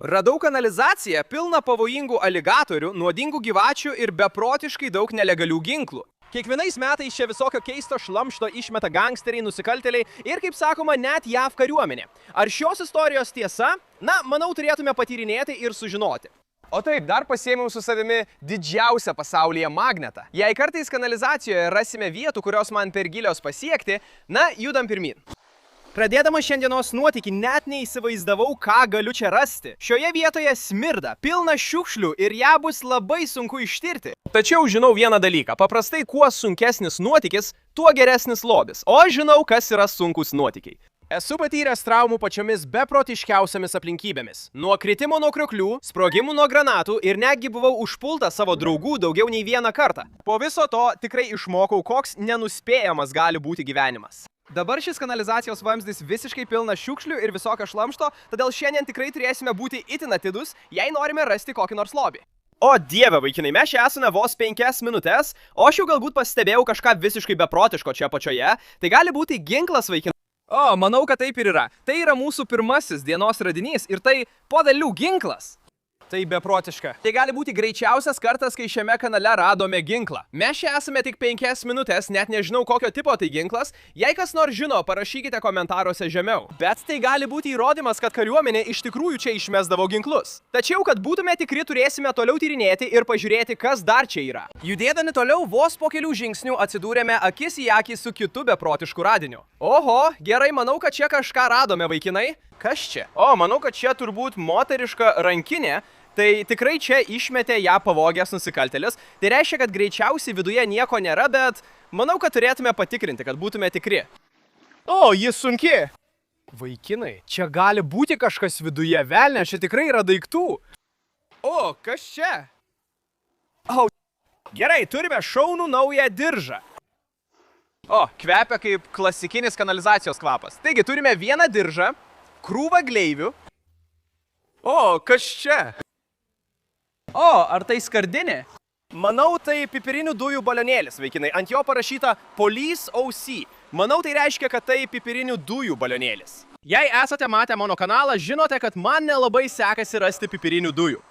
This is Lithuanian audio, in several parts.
Radau kanalizaciją pilną pavojingų aligatorių, nuodingų gyvačių ir beprotiškai daug nelegalių ginklų. Kiekvienais metais čia visokio keisto šlamšto išmeta gangsteriai, nusikaltėliai ir, kaip sakoma, net JAV kariuomenė. Ar šios istorijos tiesa? Na, manau, turėtume patyrinėti ir sužinoti. O taip, dar pasiėmiau su savimi didžiausią pasaulyje magnetą. Jei kartais kanalizacijoje rasime vietų, kurios man per gilios pasiekti, na, judam pirmin. Pradėdama šiandienos nuotykį net neįsivaizdavau, ką galiu čia rasti. Šioje vietoje smirda, pilna šiukšlių ir ją bus labai sunku ištirti. Tačiau žinau vieną dalyką. Paprastai, kuo sunkesnis nuotykis, tuo geresnis lobis. O žinau, kas yra sunkus nuotykiai. Esu patyręs traumų pačiomis beprotiškiausiamis aplinkybėmis. Nuo kritimo nuo krioklių, sprogimų nuo granatų ir netgi buvau užpultas savo draugų daugiau nei vieną kartą. Po viso to tikrai išmokau, koks nenuspėjamas gali būti gyvenimas. Dabar šis kanalizacijos vamzdis visiškai pilnas šiukšlių ir visokio šlamšto, todėl šiandien tikrai turėsime būti itin atidus, jei norime rasti kokį nors lobį. O dieve, vaikinai, mes čia esame vos 5 minutės, o aš jau galbūt pastebėjau kažką visiškai beprotiško čia apačioje. Tai gali būti ginklas, vaikinai. O, manau, kad taip ir yra. Tai yra mūsų pirmasis dienos radinys ir tai podelių ginklas. Tai beprotiška. Tai gali būti greičiausias kartas, kai šiame kanale radome ginklą. Mes čia esame tik 5 minutės, net nežinau kokio tipo tai ginklas. Jei kas nors žino, parašykite komentaruose žemiau. Bet tai gali būti įrodymas, kad kariuomenė iš tikrųjų čia išmesdavo ginklus. Tačiau, kad būtume tikri, turėsime toliau tyrinėti ir pažiūrėti, kas dar čia yra. Judėdami toliau, vos po kelių žingsnių atsidūrėme akis į akį su kitu beprotišku radiniu. Oho, gerai, manau, kad čia kažką radome, vaikinai. Kas čia? O, manau, kad čia turbūt moteriška rankinė. Tai tikrai čia išmetė ją pavogęs nusikaltėlis. Tai reiškia, kad greičiausiai viduje nieko nėra, bet manau, kad turėtume patikrinti, kad būtume tikri. O, jis sunki. Vaikinai, čia gali būti kažkas viduje, velnia, čia tikrai yra daiktų. O, kas čia? O, gerai, turime šaunų naują diržą. O, kvepia kaip klasikinis kanalizacijos kvapas. Taigi, turime vieną diržą, krūvą gleivių. O, kas čia? O, ar tai skardinė? Manau, tai pipirinių dujų balionėlis, vaikinai. Ant jo parašyta Police OC. Manau, tai reiškia, kad tai pipirinių dujų balionėlis. Jei esate matę mano kanalą, žinote, kad man nelabai sekasi rasti pipirinių dujų.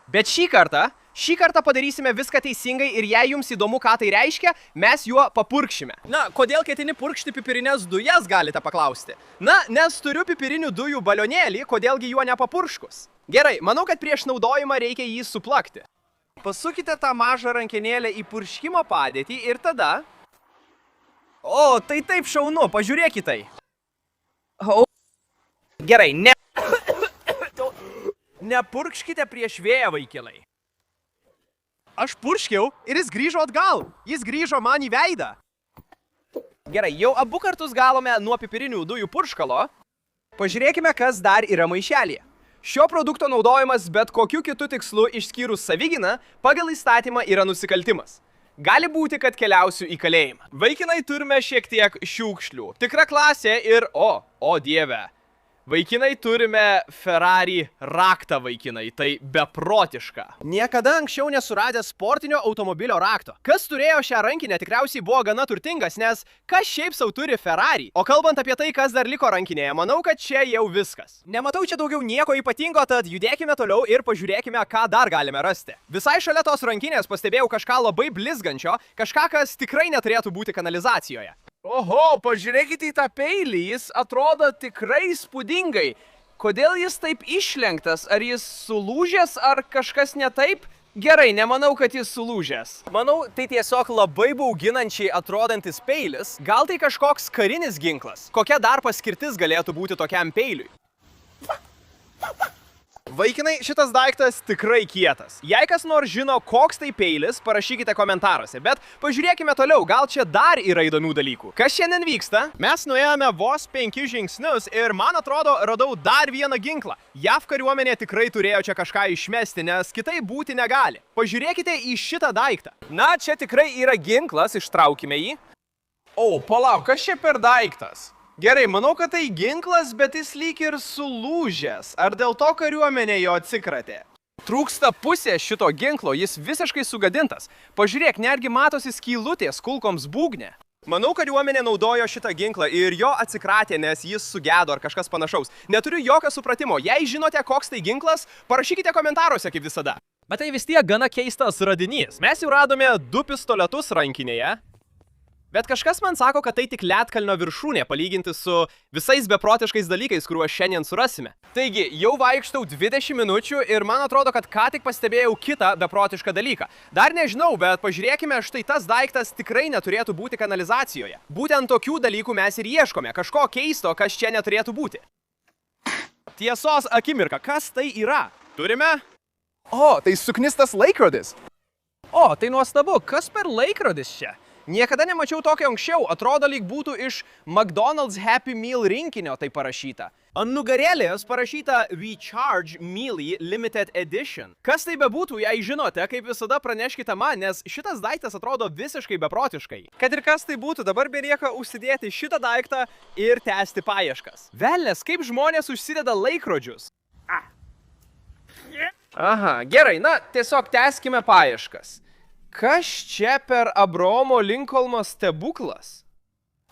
Bet šį kartą padarysime viską teisingai ir jei jums įdomu, ką tai reiškia, mes juo papurkšime. Na, kodėl ketini purkšti pipirinės dujas, galite paklausti? Na, nes turiu pipirinių dujų balionėlį, kodėlgi juo nepapurškus. Gerai, manau, kad prieš naudojimą reikia jį suplakti. Pasukite tą mažą rankenėlę į purškimo padėtį ir tada... O, tai taip šaunu, pažiūrėkit tai. O. Gerai, nepurkškite prieš vėją, vaikinai. Aš purškiau ir jis grįžo atgal. Jis grįžo man į veidą. Gerai, jau abu kartus gavome nuo pipirinių dujų purškalo. Pažiūrėkime, kas dar yra maišelyje. Šio produkto naudojimas bet kokiu kitu tikslu išskyrus savigyną pagal įstatymą yra nusikaltimas. Gali būti, kad keliausiu į kalėjimą. Vaikinai, turime šiek tiek šiukšlių. Tikra klasė ir, o dieve. Vaikinai, turime Ferrari raktą, vaikinai, tai beprotiška. Niekada anksčiau nesuradęs sportinio automobilio rakto. Kas turėjo šią rankinę, tikriausiai buvo gana turtingas, nes kas šiaip sau turi Ferrari. O kalbant apie tai, kas dar liko rankinėje, manau, kad čia jau viskas. Nematau čia daugiau nieko ypatingo, tad judėkime toliau ir pažiūrėkime, ką dar galime rasti. Visai šalia tos rankinės pastebėjau kažką labai blizgančio, kažką, kas tikrai neturėtų būti kanalizacijoje. Oho, pažiūrėkite į tą peilį, jis atrodo tikrai įspūdingai. Kodėl jis taip išlenktas? Ar jis sulūžęs, ar kažkas ne taip? Gerai, nemanau, kad jis sulūžęs. Manau, tai tiesiog labai bauginančiai atrodantis peilis. Gal tai kažkoks karinis ginklas? Kokia dar paskirtis galėtų būti tokiam peiliui? Vaikinai, šitas daiktas tikrai kietas. Jei kas nors žino, koks tai peilis, parašykite komentaruose. Bet pažiūrėkime toliau, gal čia dar yra įdomių dalykų. Kas šiandien vyksta? Mes nuėjome vos 5 žingsnius ir, man atrodo, radau dar vieną ginklą. JAV kariuomenė tikrai turėjo čia kažką išmesti, nes kitaip būti negali. Pažiūrėkite į šitą daiktą. Na, čia tikrai yra ginklas, ištraukime jį. O, palauk, kas čia per daiktas? Gerai, manau, kad tai ginklas, bet jis lyg ir sulūžęs. Ar dėl to kariuomenė jo atsikratė? Trūksta pusė šito ginklo, jis visiškai sugadintas. Pažiūrėk, netgi matosi skylutės kulkoms būgne. Manau, kariuomenė naudojo šitą ginklą ir jo atsikratė, nes jis sugedo ar kažkas panašaus. Neturiu jokio supratimo. Jei žinote, koks tai ginklas, parašykite komentaruose kaip visada. Bet tai vis tiek gana keistas radinys. Mes jau radome 2 pistoletus rankinėje. Bet kažkas man sako, kad tai tik ledkalnio viršūnė palyginti su visais beprotiškais dalykais, kuriuos šiandien surasime. Taigi, jau vaikštau 20 minučių ir man atrodo, kad ką tik pastebėjau kitą beprotišką dalyką. Dar nežinau, bet pažiūrėkime, štai tas daiktas tikrai neturėtų būti kanalizacijoje. Būtent tokių dalykų mes ir ieškome, kažko keisto, kas čia neturėtų būti. Tiesos akimirka, kas tai yra? Turime? O, tai suknistas laikrodis. O, tai nuostabu, kas per laikrodis čia? Niekada nemačiau tokio anksčiau, atrodo lyg būtų iš McDonald's Happy Meal rinkinio tai parašyta. Ant nugarėlės parašyta Recharge Mealy Limited Edition. Kas tai bebūtų, jei žinote, kaip visada praneškite man, nes šitas daiktas atrodo visiškai beprotiškai. Kad ir kas tai būtų, dabar belieka užsidėti šitą daiktą ir tęsti paieškas. Velnes, kaip žmonės užsideda laikrodžius. Aha, gerai, na, tiesiog tęskime paieškas. Kas čia per Abraomo Linkolno stebuklas?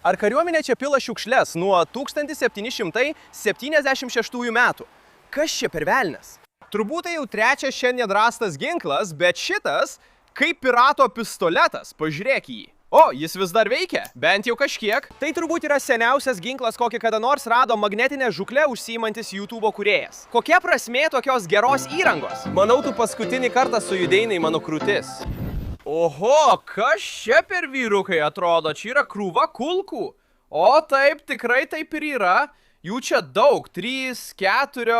Ar kariuomenė čia pila šiukšles nuo 1776 metų? Kas čia per velnes? Turbūt tai jau trečias šiandien rastas ginklas, bet šitas kaip pirato pistoletas, pažiūrėk jį. O, jis vis dar veikia, bent jau kažkiek. Tai turbūt yra seniausias ginklas, kokį kada nors rado magnetinę žuklę užsiimantis YouTube kūrėjas. Kokia prasmė tokios geros įrangos? Manau, tu paskutinį kartą sujudėjai mano krūtis. Oho, kas čia per vyrukai atrodo? Čia yra krūva kulkų. O taip, tikrai taip ir yra. Jų čia daug. 3, 4...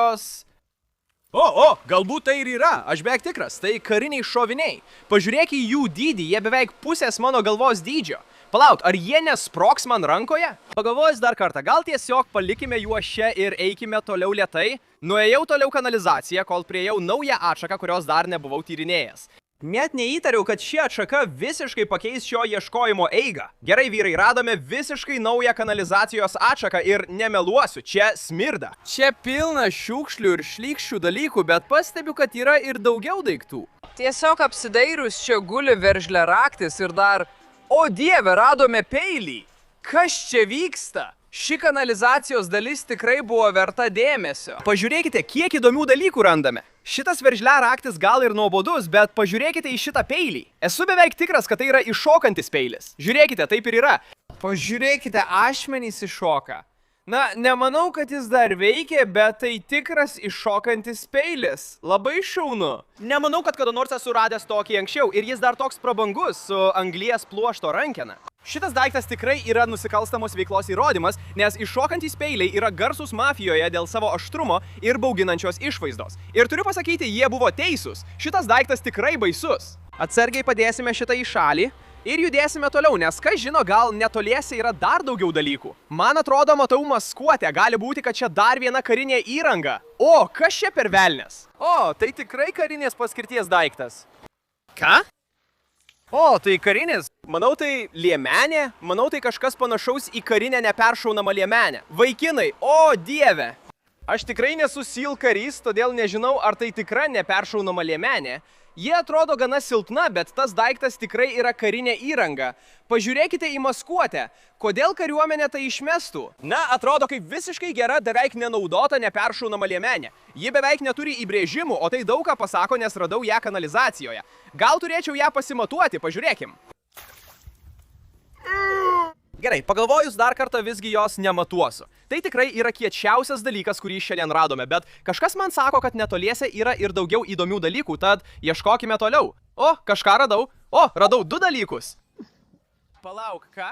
O, galbūt tai ir yra. Aš beveik tikras. Tai kariniai šoviniai. Pažiūrėk į jų dydį. Jie beveik pusės mano galvos dydžio. Palauk, ar jie nesprogs man rankoje? Pagalvojus dar kartą, gal tiesiog palikime juos čia ir eikime toliau lėtai. Nuėjau toliau kanalizaciją, kol priejau naują atšaką, kurios dar nebuvau tyrinėjęs. Net neįtariau, kad ši atšaka visiškai pakeis šio ieškojimo eigą. Gerai, vyrai, radome visiškai naują kanalizacijos atšaką ir nemeluosiu, čia smirda. Čia pilna šiukšlių ir šlykščių dalykų, bet pastebiu, kad yra ir daugiau daiktų. Tiesiog apsidairus čia guli veržlė raktis ir dar... O dieve, radome peilį! Kas čia vyksta? Ši kanalizacijos dalis tikrai buvo verta dėmesio. Pažiūrėkite, kiek įdomių dalykų randame. Šitas veržlia raktis gal ir nuobodus, bet pažiūrėkite į šitą peilį. Esu beveik tikras, kad tai yra iššokantis peilis. Žiūrėkite, taip ir yra. Pažiūrėkite, ašmenys iššoka. Na, nemanau, kad jis dar veikia, bet tai tikras iššokantis peilis. Labai šaunu. Nemanau, kad kada nors esu radęs tokį anksčiau ir jis dar toks prabangus su anglies pluošto rankena. Šitas daiktas tikrai yra nusikalstamos veiklos įrodymas, nes iššokantys peiliai yra garsūs mafijoje dėl savo aštrumo ir bauginančios išvaizdos. Ir turiu pasakyti, jie buvo teisūs. Šitas daiktas tikrai baisus. Atsargiai padėsime šitą į šalį ir judėsime toliau, nes kas žino, gal netoliese yra dar daugiau dalykų. Man atrodo, matau maskuotę, gali būti, kad čia dar viena karinė įranga. O, kas čia per velnes? O, tai tikrai karinės paskirties daiktas. Ką? O, tai karinis. Manau, tai liemenė. Manau, tai kažkas panašaus į karinę neperšaunamą liemenę. Vaikinai, o dieve. Aš tikrai nesu SEAL karys, todėl nežinau, ar tai tikra neperšaunama liemenė. Jie atrodo gana silpna, bet tas daiktas tikrai yra karinė įranga. Pažiūrėkite į maskuotę. Kodėl kariuomenė tai išmestų? Na, atrodo kaip visiškai gera, beveik nenaudota neperšaunama liemenė. Ji beveik neturi įbrėžimų, o tai daug ką pasako, nes radau ją kanalizacijoje. Gal turėčiau ją pasimatuoti, pažiūrėkim. Gerai, pagalvojus dar kartą visgi jos nematuosiu. Tai tikrai yra kiečiausias dalykas, kurį šiandien radome, bet kažkas man sako, kad netoliese yra ir daugiau įdomių dalykų, tad ieškokime toliau. O, kažką radau. O, radau 2 dalykus. Palauk, ką?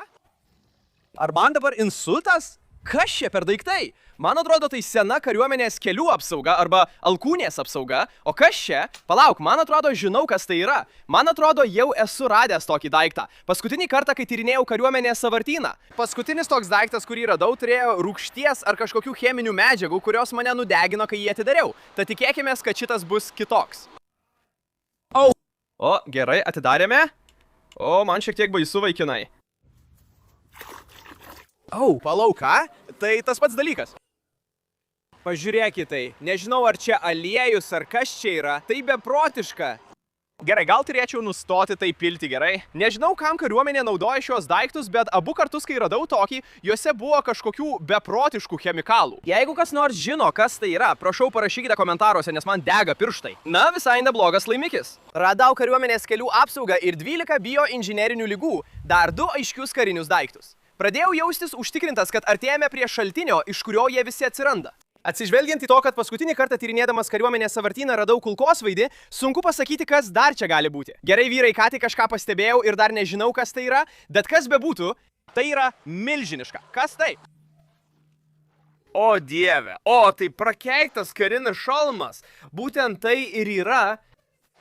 Ar man dabar insultas? Kas čia per daiktai? Man atrodo, tai sena kariuomenės kelių apsauga arba alkūnės apsauga. O kas čia? Palauk, man atrodo, žinau, kas tai yra. Man atrodo, jau esu radęs tokį daiktą. Paskutinį kartą, kai tyrinėjau kariuomenės sąvartyną. Paskutinis toks daiktas, kurį radau, turėjo rūgšties ar kažkokių cheminių medžiagų, kurios mane nudegino, kai jį atidariau. Tad tikėkimės, kad šitas bus kitoks. O, gerai, atidarėme. O, man šiek tiek baisu, vaikinai. Palauk, ką? Tai tas pats dalykas. Pažiūrėkit tai. Nežinau, ar čia aliejus, ar kas čia yra. Tai beprotiška. Gerai, gal turėčiau nustoti tai pilti, gerai? Nežinau, kam kariuomenė naudoja šios daiktus, bet abu kartus, kai radau tokį, juose buvo kažkokių beprotiškų chemikalų. Jeigu kas nors žino, kas tai yra, prašau parašykite komentaruose, nes man dega pirštai. Na, visai neblogas laimikis. Radau kariuomenės kelių apsaugą ir 12 bioinžinerinių ligų, dar 2 aiškius karinius daiktus. Pradėjau jaustis užtikrintas, kad artėjame prie šaltinio, iš kurio jie visi atsiranda. Atsižvelgiant į to, kad paskutinį kartą tyrinėdamas kariuomenės sąvartyną radau kulkosvaidį, sunku pasakyti, kas dar čia gali būti. Gerai, vyrai, ką tik kažką pastebėjau ir dar nežinau, kas tai yra, bet kas bebūtų, tai yra milžiniška. Kas tai? O dieve, tai prakeiktas karinis šalmas. Būtent tai ir yra.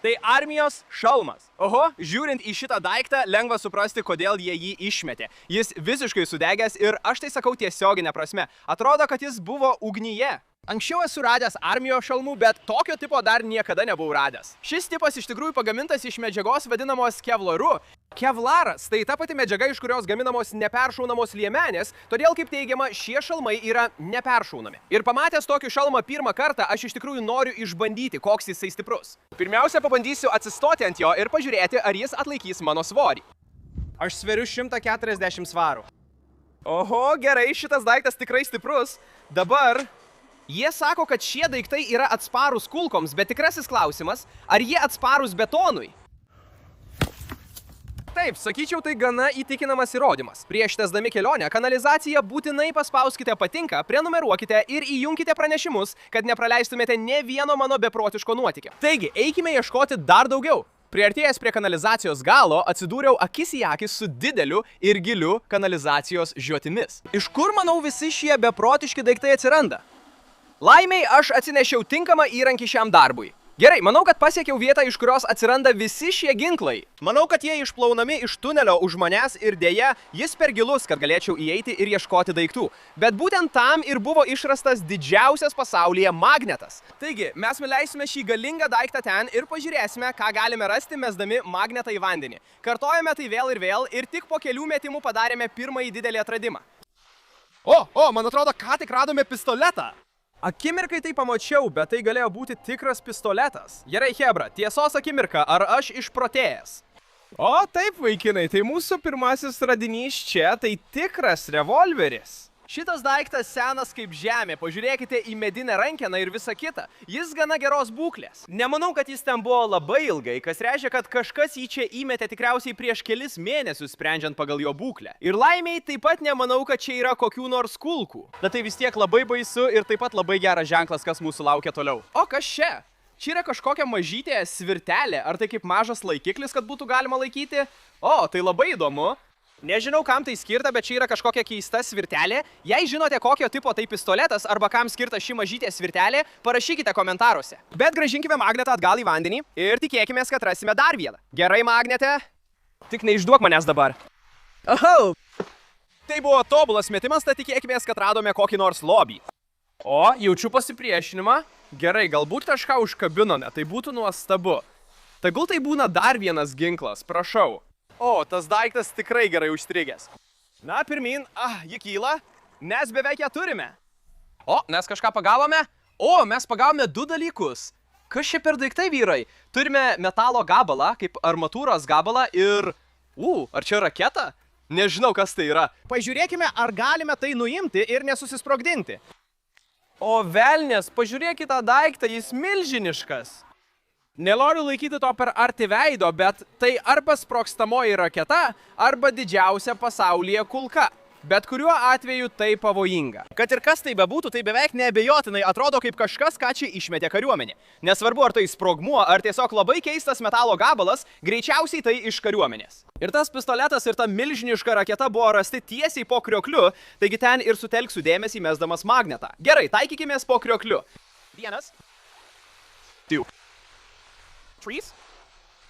Tai armijos šalmas. Oho, žiūrint į šitą daiktą, lengva suprasti, kodėl jie jį išmetė. Jis visiškai sudegęs ir aš tai sakau tiesioginė prasme. Atrodo, kad jis buvo ugnyje. Anksčiau esu radęs armijos šalmų, bet tokio tipo dar niekada nebuvau radęs. Šis tipas iš tikrųjų pagamintas iš medžiagos vadinamos kevlaru. Kevlaras tai ta pati medžiaga, iš kurios gaminamos neperšaunamos liemenės, todėl, kaip teigiama, šie šalmai yra neperšaunami. Ir pamatęs tokį šalmą pirmą kartą, aš iš tikrųjų noriu išbandyti, koks jisai stiprus. Pirmiausia, pabandysiu atsistoti ant jo ir pažiūrėti, ar jis atlaikys mano svorį. Aš sveriu 140 svarų. Oho, gerai, šitas daiktas tikrai stiprus. Dabar jie sako, kad šie daiktai yra atsparūs kulkoms, bet tikrasis klausimas, ar jie atsparūs betonui? Taip, sakyčiau, tai gana įtikinamas įrodymas. Prieš tęsdami kelionę kanalizaciją būtinai paspauskite patinka, prenumeruokite ir įjunkite pranešimus, kad nepraleistumėte ne vieno mano beprotiško nuotykio. Taigi, eikime ieškoti dar daugiau. Priartėjęs prie kanalizacijos galo, atsidūriau akis į akį su dideliu ir giliu kanalizacijos žiotimis. Iš kur, manau, visi šie beprotiški daiktai atsiranda? Laimiai, aš atsinešiau tinkamą įrankį šiam darbui. Gerai, manau, kad pasiekiau vietą, iš kurios atsiranda visi šie ginklai. Manau, kad jie išplaunami iš tunelio už manęs ir dėja, jis per gilus, kad galėčiau įeiti ir ieškoti daiktų. Bet būtent tam ir buvo išrastas didžiausias pasaulyje magnetas. Taigi, mes nuleisime šį galingą daiktą ten ir pažiūrėsime, ką galime rasti mesdami magnetą į vandenį. Kartojame tai vėl ir tik po kelių metimų padarėme pirmąjį didelį atradimą. Man atrodo, ką tik radome pistoletą. Akimirkai tai pamačiau, bet tai galėjo būti tikras pistoletas. Gerai, chebra, tiesos akimirka, ar aš išprotėjęs? O, taip, vaikinai, tai mūsų pirmasis radinys čia, tai tikras revolveris. Šitas daiktas senas kaip žemė, pažiūrėkite į medinę rankeną ir visą kitą. Jis gana geros būklės. Nemanau, kad jis ten buvo labai ilgai, kas reiškia, kad kažkas jį čia įmetė tikriausiai prieš kelis mėnesius, sprendžiant pagal jo būklę. Ir laimiai taip pat nemanau, kad čia yra kokių nors kulkų. Bet tai vis tiek labai baisu ir taip pat labai geras ženklas, kas mūsų laukia toliau. O kas čia? Čia yra kažkokia mažytė svirtelė, ar tai kaip mažas laikiklis, kad būtų galima laikyti? O, tai labai įdomu. Nežinau, kam tai skirta, bet čia yra kažkokia keista svirtelė. Jei žinote, kokio tipo tai pistoletas arba kam skirta ši mažytė svirtelė, parašykite komentaruose. Bet grąžinkime magnetą atgal į vandenį ir tikėkime, kad rasime dar vieną. Gerai, magnete. Tik neišduok manęs dabar. Oho! Tai buvo tobulas metimas, tad tikėkime, kad radome kokį nors lobį. O, jaučiu pasipriešinimą. Gerai, galbūt kažką užkabinome, tai būtų nuostabu. Tegul tai būna dar vienas ginklas, prašau. O, tas daiktas tikrai gerai užstrigęs. Na, pirmin, ji kyla, nes beveik ją turime. O, mes kažką pagavome? O, mes pagavome 2 dalykus. Kas čia per daiktai, vyrai? Turime metalo gabalą, kaip armatūros gabalą ir... ar čia raketa? Nežinau, kas tai yra. Pažiūrėkime, ar galime tai nuimti ir nesusisprogdinti. O, velnės, pažiūrėkite tą daiktą, jis milžiniškas. Nenoriu laikyti to per arti veido, bet tai arba sprogstamoji raketa, arba didžiausia pasaulyje kulka. Bet kuriuo atveju tai pavojinga. Kad ir kas tai bebūtų, tai beveik neabejotinai atrodo kaip kažkas, ką čia išmetė kariuomenė. Nesvarbu, ar tai sprogmuo, ar tiesiog labai keistas metalo gabalas, greičiausiai tai iš kariuomenės. Ir tas pistoletas ir ta milžiniška raketa buvo rasti tiesiai po kriokliu, taigi ten ir sutelksiu dėmesį mesdamas magnetą. Gerai, taikykimės po kriokliu. 1, 2. 3.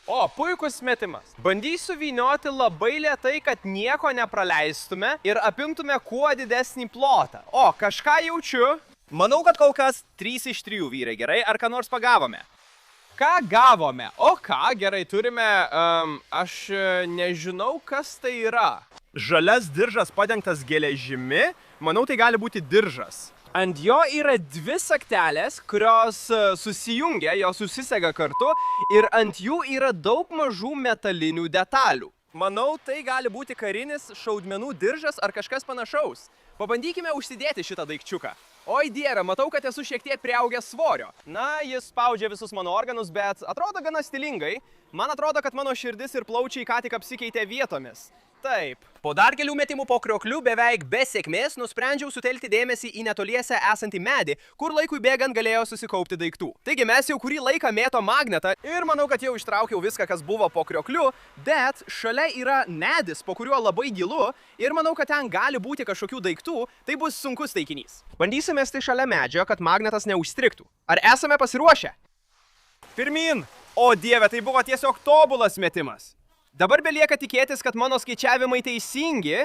O, puikus metimas. Bandysiu vynioti labai lėtai, kad nieko nepraleistume ir apimtume kuo didesnį plotą. O, kažką jaučiu. Manau, kad kol kas 3 iš 3 vyrai, gerai? Ar ką nors pagavome? Ką gavome? O ką, gerai, turime... aš nežinau, kas tai yra. Žalias diržas padengtas geležimi. Manau, tai gali būti diržas. Ant jo yra dvi saktelės, kurios susijungia, jos susisega kartu ir ant jų yra daug mažų metalinių detalių. Manau, tai gali būti karinis šaudmenų diržas ar kažkas panašaus. Pabandykime užsidėti šitą daikčiuką. Oi dieve, matau, kad esu šiek tiek priaugęs svorio. Na, jis spaudžia visus mano organus, bet atrodo gana stilingai. Man atrodo, kad mano širdis ir plaučiai ką tik apsikeitė vietomis. Taip. Po dar kelių metimų po kriokliu beveik be sėkmės nusprendžiau sutelkti dėmesį į netoliese esantį medį, kur laikui bėgant galėjo susikaupti daiktų. Taigi mes jau kurį laiką mėto magnetą ir manau, kad jau ištraukiau viską, kas buvo po kriokliu, bet šalia yra medis, po kuriuo labai gilu ir manau, kad ten gali būti kažkokių daiktų, tai bus sunkus taikinys. Bandysime mesti šalia medžio, kad magnetas neužstrigtų. Ar esame pasiruošę? Pirmyn! O dieve, tai buvo tiesiog tobulas metimas. Dabar belieka tikėtis, kad mano skaičiavimai teisingi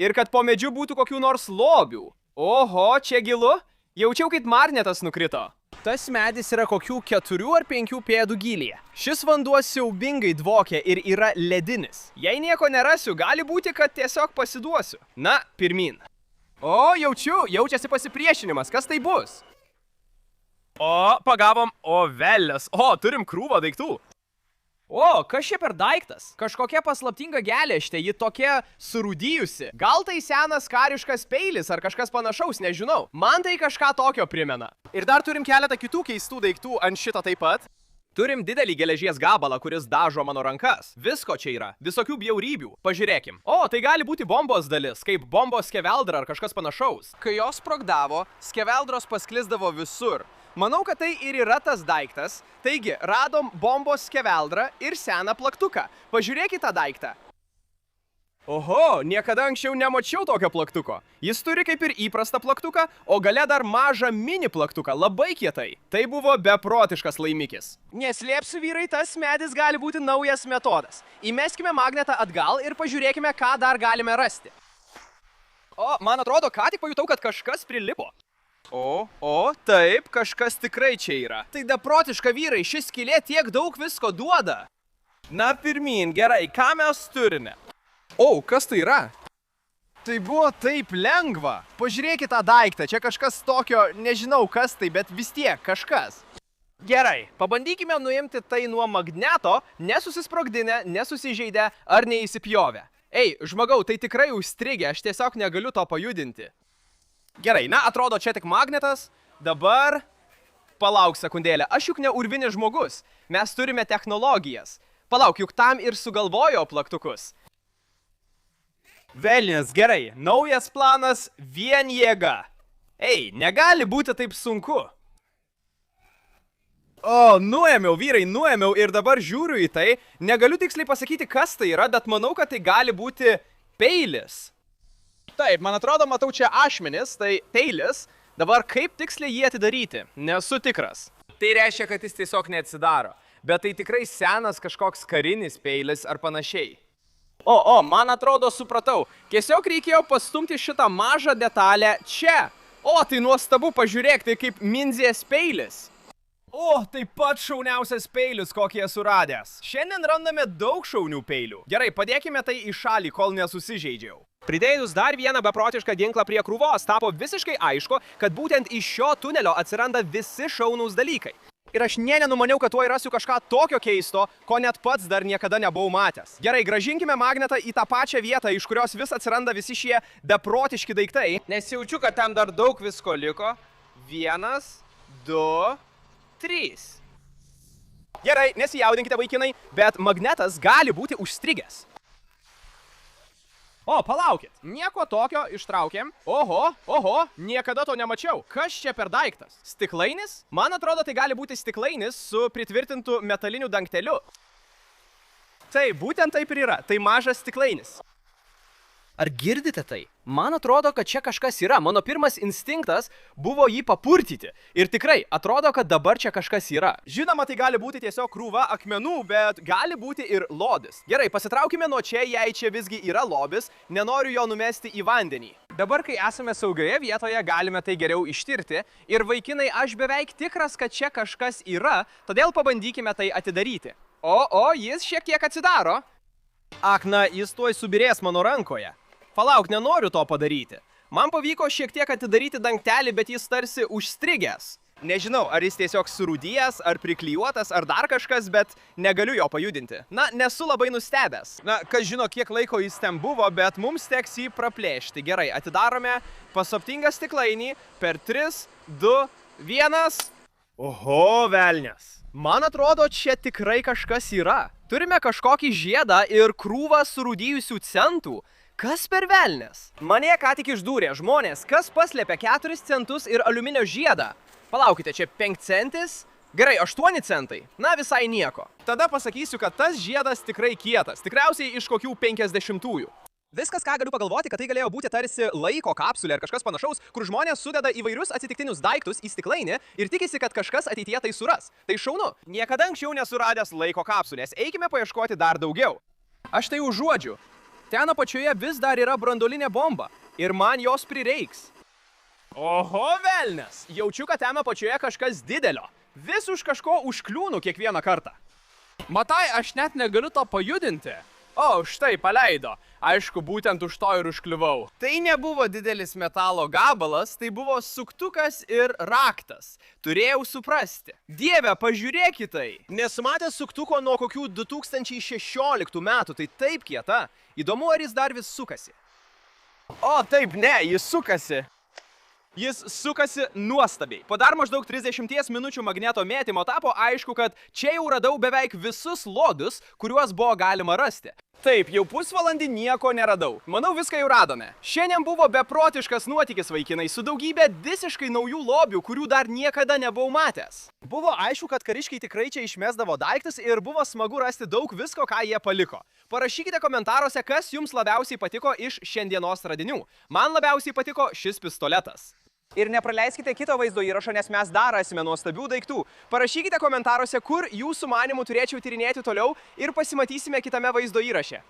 ir kad po medžiu būtų kokių nors lobių. Oho, čia gilu. Jaučiau, kaip magnetas nukrito. Tas medis yra kokių 4 ar 5 pėdų gylyje. Šis vanduo siaubingai dvokia ir yra ledinis. Jei nieko nerasiu, gali būti, kad tiesiog pasiduosiu. Na, pirmyn. O, jaučiasi pasipriešinimas. Kas tai bus? O, pagavom. O, velės. O, turim krūvą daiktų. O, kas čia per daiktas? Kažkokia paslaptinga geležtė, ji tokia surūdijusi. Gal tai senas kariškas peilis ar kažkas panašaus, nežinau. Man tai kažką tokio primena. Ir dar turim keletą kitų keistų daiktų ant šito taip pat. Turim didelį geležies gabalą, kuris dažo mano rankas. Visko čia yra, visokių bjaurybių. Pažiūrėkim. O, tai gali būti bombos dalis, kaip bombos skeveldra ar kažkas panašaus. Kai jos sprogdavo, skeveldros pasklisdavo visur. Manau, kad tai ir yra tas daiktas. Taigi, radom bombos skeveldrą ir seną plaktuką. Pažiūrėkit tą daiktą. Oho, niekada anksčiau nemačiau tokio plaktuko. Jis turi kaip ir įprastą plaktuką, o gale dar mažą mini plaktuką, labai kietai. Tai buvo beprotiškas laimikis. Neslėpsiu, vyrai, tas medis gali būti naujas metodas. Įmeskime magnetą atgal ir pažiūrėkime, ką dar galime rasti. O, man atrodo, ką tik pajutau, kad kažkas prilipo. O, taip, kažkas tikrai čia yra. Tai beprotiška, vyrai, šis skylė tiek daug visko duoda. Na, pirmyn, gerai, ką mes turime? O, kas tai yra? Tai buvo taip lengva. Pažiūrėkit tą daiktą, čia kažkas tokio, nežinau kas tai, bet vis tiek kažkas. Gerai, pabandykime nuimti tai nuo magneto, nesusisprogdinę, nesusižeidę ar neįsipjovę. Ei, žmogau, tai tikrai užstrigę, aš tiesiog negaliu to pajudinti. Gerai, na, atrodo, čia tik magnetas. Dabar... Palauk sekundėlę, aš juk ne urvinis žmogus. Mes turime technologijas. Palauk, juk tam ir sugalvojo plaktukus. Velnias, gerai, naujas planas, vien jėga. Ei, negali būti taip sunku. O, nuėmiau, vyrai, nuėmiau ir dabar žiūriu į tai. Negaliu tiksliai pasakyti, kas tai yra, bet manau, kad tai gali būti peilis. Taip, man atrodo, matau čia ašmenis, tai peilis. Dabar kaip tiksliai jį atidaryti? Nesu tikras. Tai reiškia, kad jis tiesiog neatsidaro. Bet tai tikrai senas kažkoks karinis peilis ar panašiai. O, man atrodo, supratau. Tiesiog reikėjo pastumti šitą mažą detalę čia. O, tai nuostabu, pažiūrėk, tai kaip minzės peilis. O, tai pat šauniausias peilis, kokį esu radęs. Šiandien randame daug šaunių peilių. Gerai, padėkime tai į šalį, kol nesusižeidžiau. Pridėjus dar vieną beprotišką ginklą prie krūvos, tapo visiškai aišku, kad būtent iš šio tunelio atsiranda visi šaunūs dalykai. Ir aš nenumaniau, kad tuoj rasiu kažką tokio keisto, ko net pats dar niekada nebuvau matęs. Gerai, grąžinkime magnetą į tą pačią vietą, iš kurios vis atsiranda visi šie beprotiški daiktai. Nes jaučiu, kad ten dar daug visko liko. 1, 2, 3. Gerai, nesijaudinkite, vaikinai, bet magnetas gali būti užstrigęs. O, palaukit. Nieko tokio, ištraukėm. Oho, niekada to nemačiau. Kas čia per daiktas? Stiklainis? Man atrodo, tai gali būti stiklainis su pritvirtintu metaliniu dangteliu. Tai būtent taip ir yra. Tai mažas stiklainis. Ar girdite tai? Man atrodo, kad čia kažkas yra. Mano pirmas instinktas buvo jį papurtyti. Ir tikrai, atrodo, kad dabar čia kažkas yra. Žinoma, tai gali būti tiesiog krūva akmenų, bet gali būti ir lobis. Gerai, pasitraukime nuo čia, jei čia visgi yra lobis. Nenoriu jo numesti į vandenį. Dabar, kai esame saugioje vietoje, galime tai geriau ištirti. Ir vaikinai, aš beveik tikras, kad čia kažkas yra, todėl pabandykime tai atidaryti. O, jis šiek tiek atsidaro. Ak, na, jis tuoj subirės mano rankoje. Palauk, nenoriu to padaryti. Man pavyko šiek tiek atidaryti dangtelį, bet jis tarsi užstrigęs. Nežinau, ar jis tiesiog surūdijęs, ar priklijuotas, ar dar kažkas, bet negaliu jo pajudinti. Na, nesu labai nustebęs. Na, kas žino, kiek laiko jis ten buvo, bet mums teks jį praplėšti. Gerai, atidarome paslaptingą stiklainį per 3, 2, 1. Oho, velnias. Man atrodo, čia tikrai kažkas yra. Turime kažkokį žiedą ir krūvą surūdijusių centų. Kas per velnias? Mane ką tik išdūrė žmonės, kas paslėpė 4 centus ir aliuminio žiedą. Palaukite, čia 5 centis? Gerai, 8 centai. Na, visai nieko. Tada pasakysiu, kad tas žiedas tikrai kietas. Tikriausiai iš kokių 50-ųjų. Viskas, ką galiu pagalvoti, kad tai galėjo būti tarsi laiko kapsulė ar kažkas panašaus, kur žmonės sudeda įvairius atsitiktinius daiktus į stiklainį ir tikisi, kad kažkas ateityje tai suras. Tai šaunu. Niekada anksčiau nesuradęs laiko kapsulės. Eikime paieškoti dar daugiau. Aš tai užuodžiu. Ten apačioje vis dar yra branduolinė bomba. Ir man jos prireiks. Oho, velnias. Jaučiu, kad ten apačioje kažkas didelio. Vis už kažko užkliūnu kiekvieną kartą. Matai, aš net negaliu to pajudinti. O, štai, paleido. Aišku, būtent už to ir užkliuvau. Tai nebuvo didelis metalo gabalas, tai buvo suktukas ir raktas. Turėjau suprasti. Dieve, pažiūrėk į tai. Nesu matęs suktuko nuo kokių 2016 metų, tai taip kieta. Įdomu, ar jis dar vis sukasi. O, taip, ne, jis sukasi. Jis sukasi nuostabiai. Po dar maždaug 30 minučių magneto mėtymo tapo aišku, kad čia jau radau beveik visus lodus, kuriuos buvo galima rasti. Taip, jau pusvalandį nieko neradau. Manau, viską jau radome. Šiandien buvo beprotiškas nuotykis, vaikinai, su daugybė visiškai naujų lobių, kurių dar niekada nebuvau matęs. Buvo aišku, kad kariškiai tikrai čia išmesdavo daiktus ir buvo smagu rasti daug visko, ką jie paliko. Parašykite komentaruose, kas jums labiausiai patiko iš šiandienos radinių. Man labiausiai patiko šis pistoletas. Ir nepraleiskite kito vaizdo įrašo, nes mes dar rasime nuostabių daiktų. Parašykite komentaruose, kur jūsų manimų turėčiau tyrinėti toliau ir pasimatysime kitame vaizdo įraše.